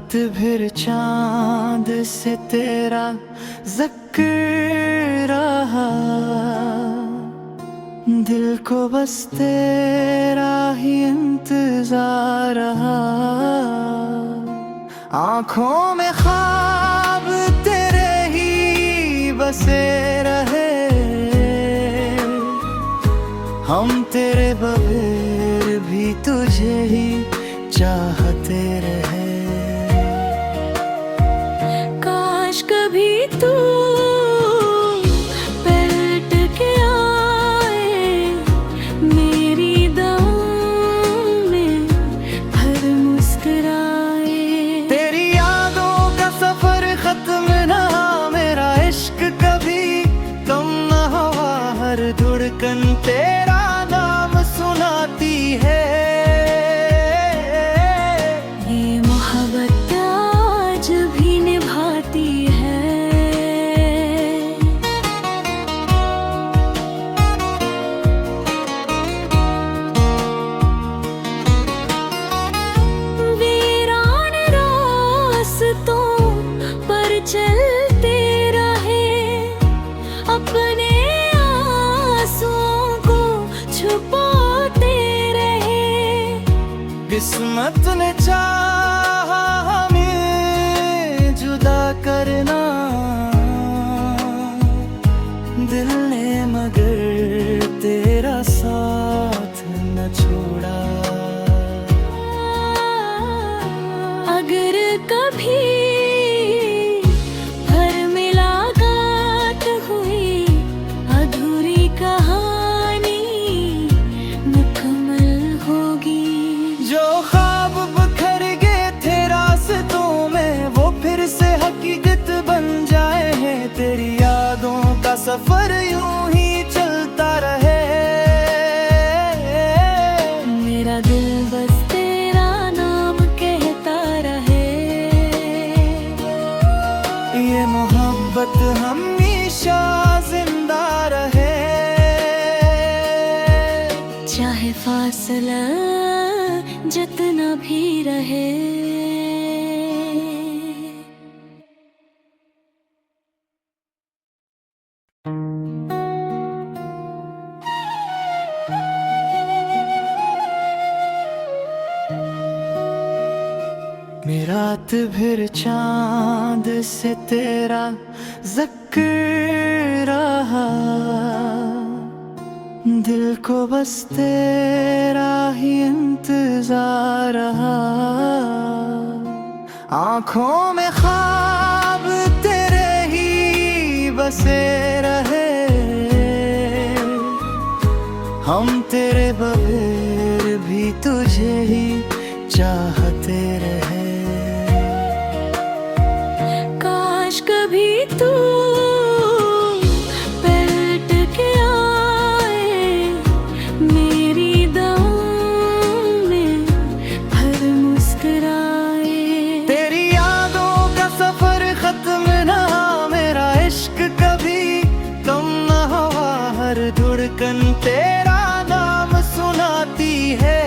रात भर चांद से तेरा ज़िक्र रहा, दिल को बस तेरा ही इंतजार रहा। आँखों में ख्वाब तेरे ही बसे रहे, हम तेरे बगैर भी तुझे ही चाहते रहे। काश कभी तू पलट के आए मेरी दाहों में भर मुस्कुराए। तेरी यादों का सफर खत्म ना, मेरा इश्क कभी कम ना हुआ, हर धड़कन तेरा नाम सुनाती है। चलते रहे अपने आंसुओं को छुपाते रहे। किस्मत ने चाहा हमें जुदा करना, दिल ने मगर तेरा साथ न छोड़ा। अगर कभी तेरी यादों का सफर यूं ही चलता रहे, मेरा दिल बस तेरा नाम कहता रहे। ये मोहब्बत हमेशा जिंदा रहे, चाहे फासला जितना भी रहे। रात भर चांद से तेरा ज़िक्र रहा, दिल को बस तेरा ही इंतजार रहा। आँखों में ख्वाब तेरे ही बसे रहे, हम तेरे बगैर भी तुझे ही चाहते रहे। कभी तू पलट के आए मेरी दाहों में भर मुस्कुराए। तेरी यादों का सफर खत्म ना, मेरा इश्क कभी कम ना हुआ, हर धड़कन तेरा नाम सुनाती है।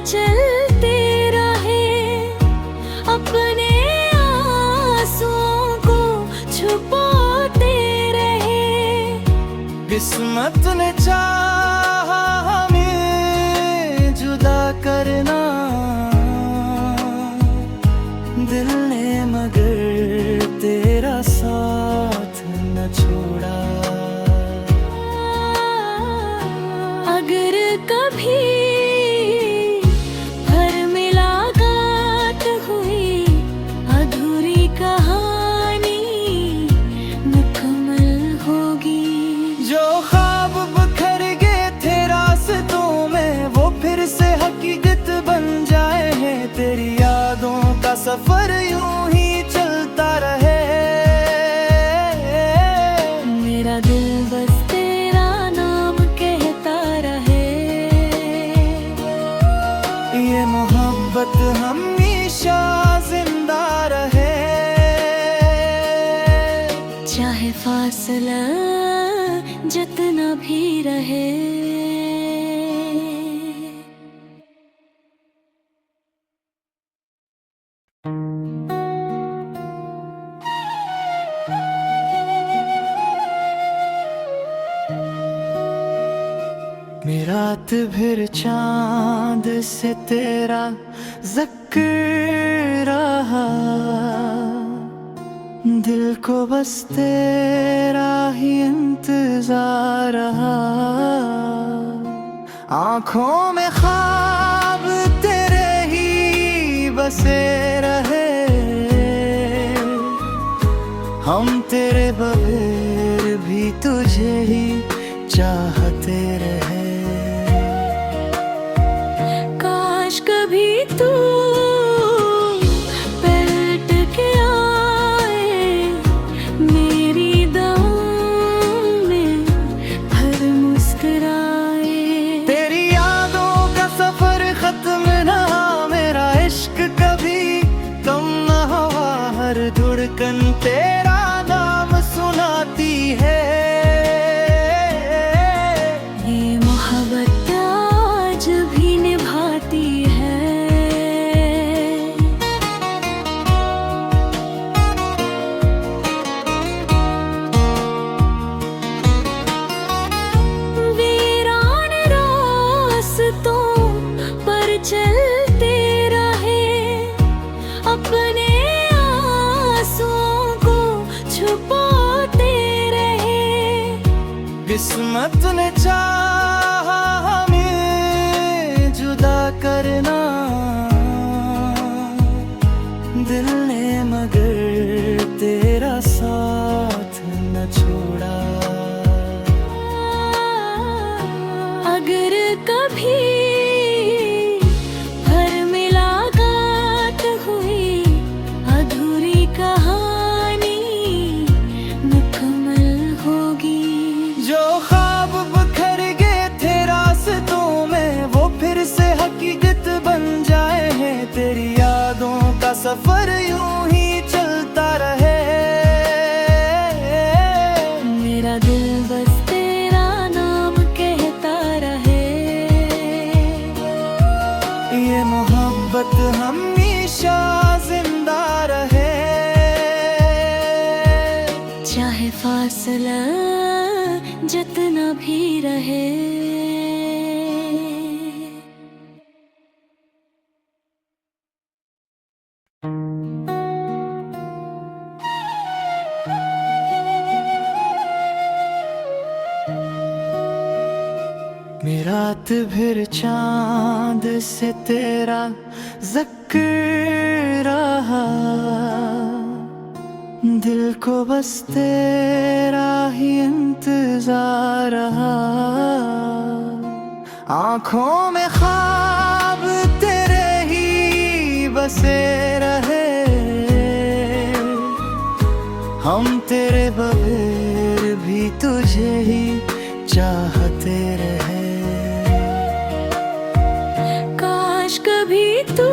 चलते रहे अपने आंसुओं को छुपाते रहे। किस्मत ने चाहा हमें जुदा करना, दिल ने मगर तेरा साथ न छोड़ा। अगर कभी तेरी यादों का सफर यूं ही चलता रहे, मेरा दिल बस तेरा नाम कहता रहे। रात भर चांद से तेरा ज़िक्र रहा, दिल को बस तेरा ही इंतजार रहा। आँखों में ख्वाब तेरे ही बसे रहे, हम तेरे बगैर भी तुझे ही चाहते रहे। काश कभी तू पलट के आए मेरी दाहों में, हर मुस्कुराए। तेरी यादों का सफर खत्म ना, मेरा इश्क कभी कम ना हुआ, हर धड़कन तेरा नाम सुनाती है। ये मोहब्बत आज भी निभाती है। वीरान रास्तों पर चलते रहे, अपने आंसुओं को छुपाते रहे। किस्मत ने चाहा हमें जुदा करना, दिल ने मगर तेरा साथ न छोड़ा। अगर कभी फिर मुलाकात हुई, अधूरी कहानी मुकम्मल होगी। जो ख्वाब बिखर गए थे रास्तों में, वो फिर से हकीकत बन जाए हैं। तेरी यादों का सफर यूं ही चलता रहे, मेरा दिल बस तेरा नाम कहता रहे। ये मोहब्बत हमेशा जिंदा रहे। चाहे फासला जितना भी रहे। मैं रात भर चांद से तेरा ज़िक्र रहा, दिल को बस तेरा ही इंतजार रहा। आँखों में ख्वाब तेरे ही बसे रहे, हम तेरे बगैर भी तुझे ही चाहते रहे। काश कभी तू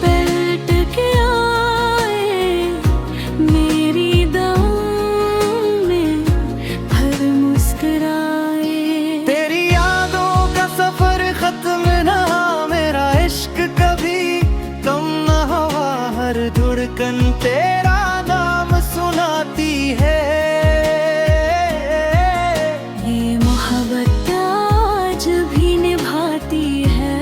पलट के आए मेरी दाहों में, हर मुस्कुराए। तेरी यादों का सफर खत्म ना, मेरा इश्क कभी कम ना हुआ, हर धड़कन तेरा नाम सुनाती है। ये मोहब्बत आज भी निभाती है।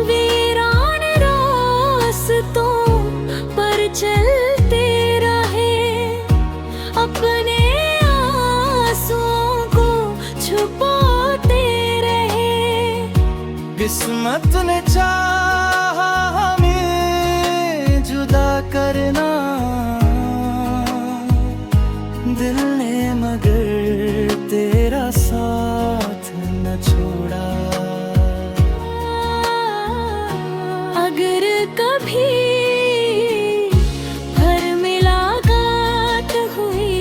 वीरान रास्तों पर चलते रहे, अपने आंसुओं को छुपाते रहे। किस्मत ने चाहा हमें जुदा करना, दिल ने मगर तेरा साथ न छोड़ा। अगर कभी फिर मुलाकात हुई,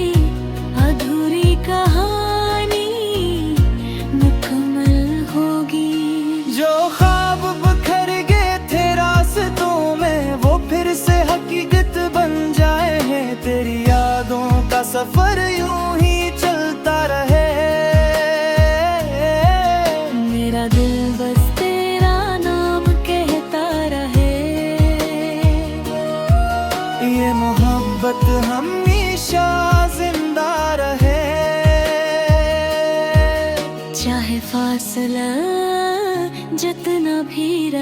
अधूरी कहानी मुकम्मल होगी। जो ख्वाब बिखर गए थे रास्तों में, वो फिर से हकीकत बन जाए हैं। तेरी यादों का सफर यूं ही चलता रहे, मेरा दिल बस तेरा नाम कहता रहे।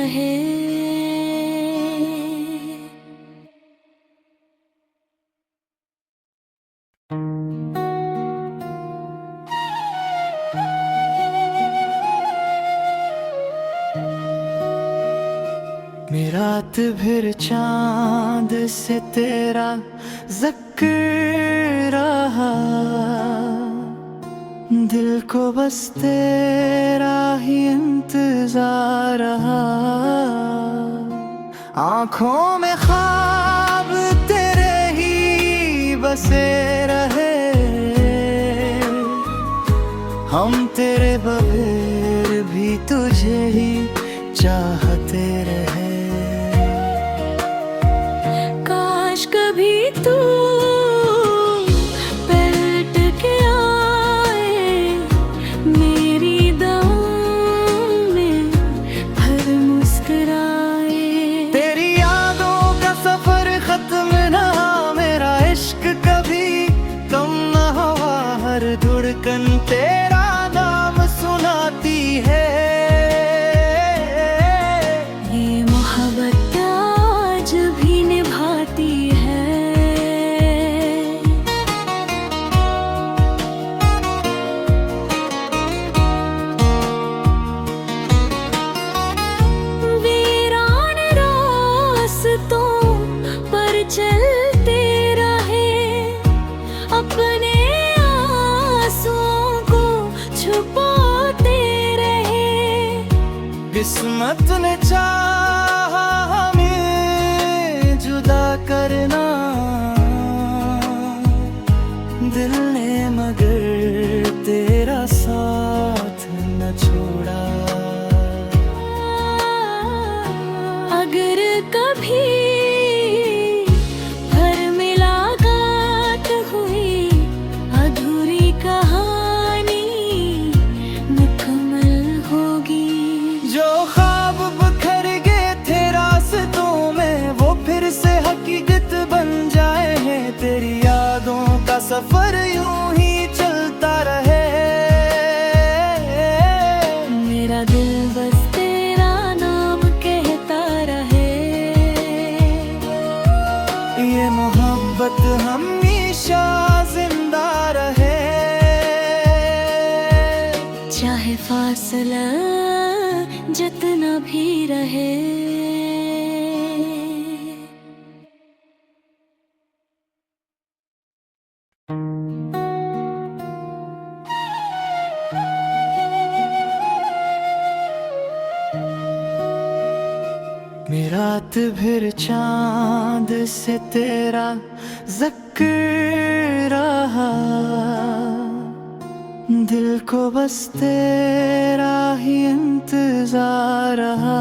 रहे। रात भर चांद से तेरा ज़िक्र रहा, दिल को बस तेरा ही इंतजार रहा। आँखों में ख्वाब तेरे ही बसे रहे, हम तेरे बगैर भी तुझे ही चाहते रहे। काश कभी तू पलट के आए मेरी दाहों में, भर मुस्कुराए। तेरी यादों का सफर खत्म ना, मेरा इश्क कभी कम ना हुआ। हर धड़कन तेरा नाम सुनाती है। आज भी निभाती है। वीरान रास्तों पर चलते रहे, अपने आंसुओं को छुपाते रहे। किस्मत ने चाहा हमें जुदा करना, दिल ने मगर तेरा साथ न छोड़ा। अगर कभी फिर मुलाकात हुई, अधूरी कहानी मुकम्मल होगी। जो ख्वाब बिखर गए थे रास्तों में, वो फिर से हकीकत बन जाए हैं। तेरी यादों का सफर यूं ही चलता रहे। मेरा दिल बस तेरा नाम कहता रहे। ये मोहब्बत हमेशा जिंदा रहे। चाहे फासला जितना भी रहे। रात भर चांद से तेरा ज़िक्र रहा, दिल को बस तेरा ही इंतजार रहा।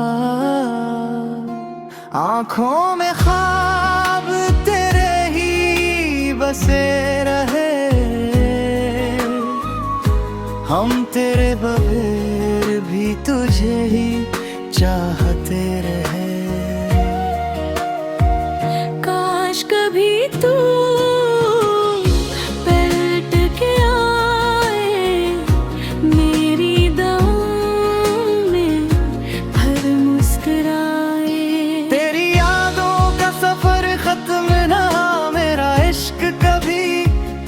आँखों में ख्वाब तेरे ही बसे रहे, हम तेरे बगैर भी तुझे ही चाहते रहे। काश कभी तू पलट के आए मेरी दाहों में, भर मुस्कुराए। तेरी यादों का सफर खत्म ना, मेरा इश्क कभी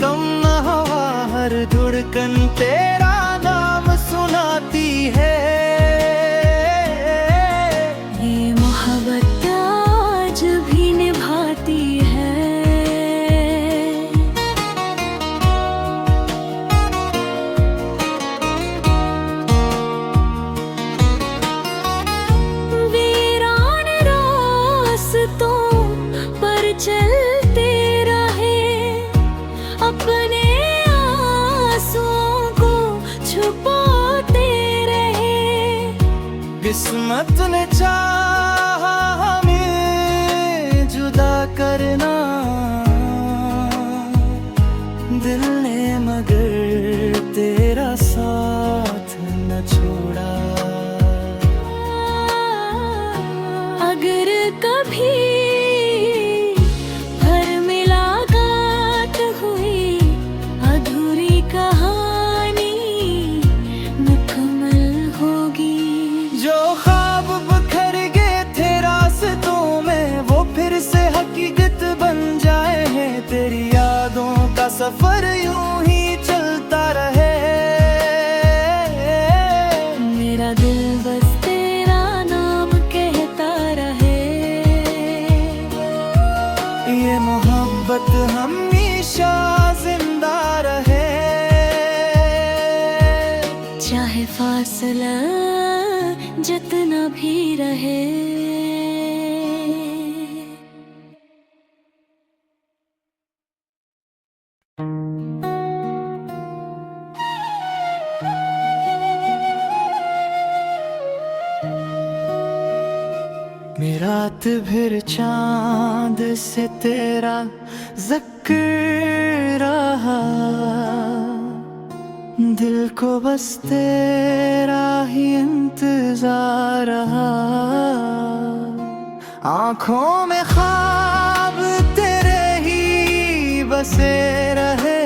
कम ना हुआ। हर धड़कन तेरा नाम सुनाती है। आज भी निभाती है। वीरान रास्तों पर चलते रहे, अपने आंसुओं को छुपाते रहे। किस्मत ने चाहा हमें जुदा करना, दिल ने मगर तेरा साथ न छोड़ा। अगर कभी फिर मुलाकात हुई, अधूरी कहानी मुकम्मल होगी। जो ख्वाब बिखर गए सफर यूं ही चलता रहे। मेरा दिल बस तेरा नाम कहता रहे। ये मोहब्बत हमेशा जिंदा रहे। चाहे फासला जितना भी रहे। रात भर चांद से तेरा ज़िक्र रहा। दिल को बस तेरा ही इंतजार रहा। आँखों में ख्वाब तेरे ही बसे रहे।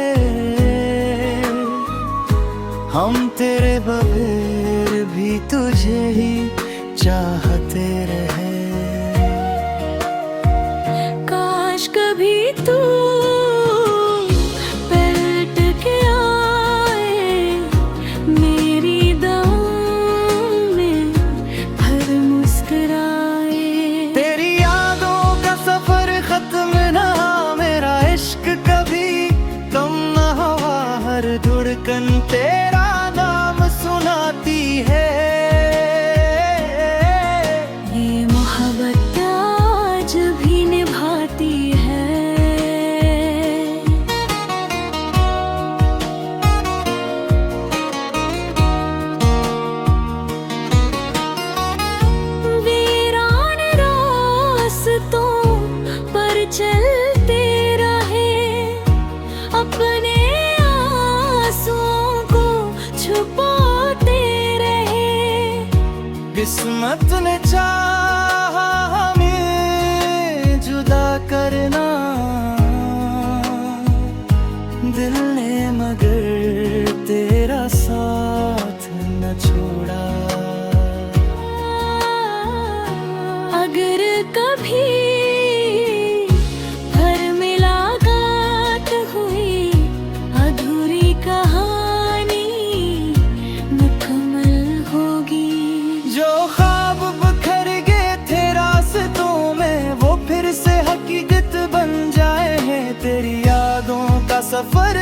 हम तेरे बगैर भी तुझे ही चाहते रहे। काश कभी तू पलट के आए मेरी दाहों में भर मुस्कुराए। तेरी यादों का सफर खत्म ना, मेरा इश्क कभी कम ना हुआ। हर धड़कन तेरा नाम सुनाती है। चलते रहे अपने आंसुओं को छुपाते रहे। किस्मत ने चाहा हमें जुदा करना, दिल ने मगर तेरा साथ न छोड़ा। अगर कभी तेरी यादों का सफर